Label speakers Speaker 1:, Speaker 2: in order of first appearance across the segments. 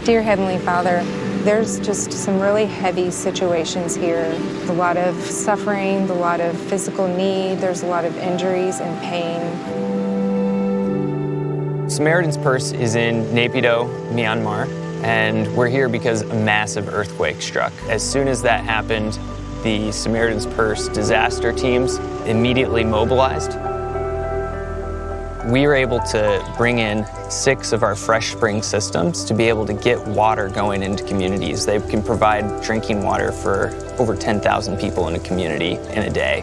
Speaker 1: Dear Heavenly Father, there's just some really heavy situations here. A lot of suffering, a lot of physical need, there's a lot of injuries and pain.
Speaker 2: Samaritan's Purse is in Naypyidaw, Myanmar, and we're here because a massive earthquake struck. As soon as that happened, the Samaritan's Purse disaster teams immediately mobilized. We were able to bring in 6 of our fresh spring systems to be able to get water going into communities. They can provide drinking water for over 10,000 people in a community in a day.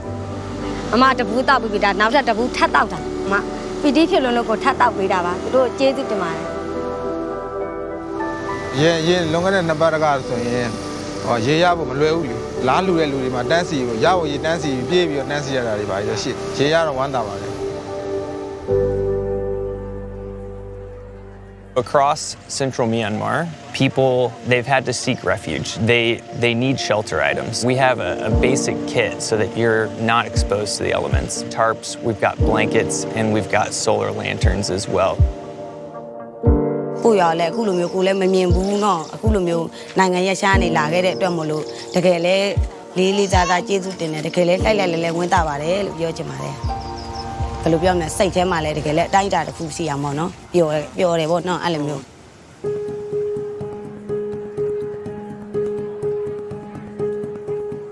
Speaker 2: Across central Myanmar, people, they've had to seek refuge. They need shelter items. We have a basic kit so that you're not exposed to the elements. Tarps, we've got blankets, and we've got solar lanterns as well.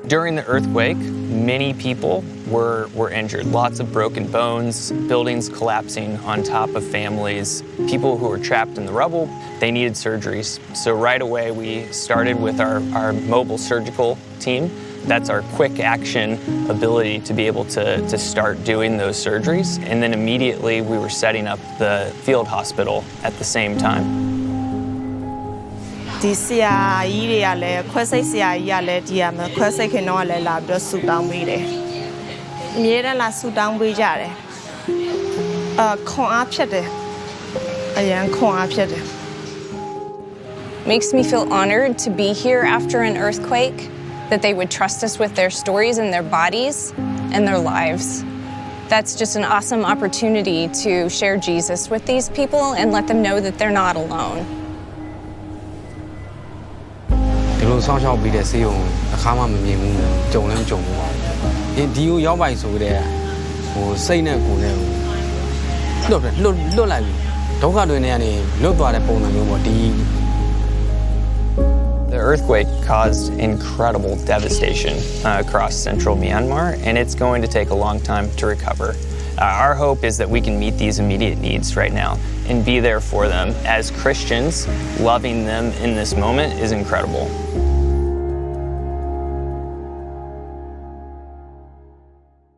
Speaker 3: During the
Speaker 2: earthquake, many people were injured. Lots of broken bones, buildings collapsing on top of families, people who were trapped in the rubble, they needed surgeries. So right away we started with our mobile surgical team. That's our quick action ability to be able to start doing those surgeries. And then immediately we were setting up the field hospital at the same time.
Speaker 1: Makes me feel honored to be here after an earthquake, that they would trust us with their stories and their bodies and their lives. That's just an awesome opportunity to share Jesus with these people and let them know that they're not alone.
Speaker 2: The earthquake caused incredible devastation across central Myanmar, and it's going to take a long time to recover. Our hope is that we can meet these immediate needs right now and be there for them. As Christians, loving them in this moment is incredible.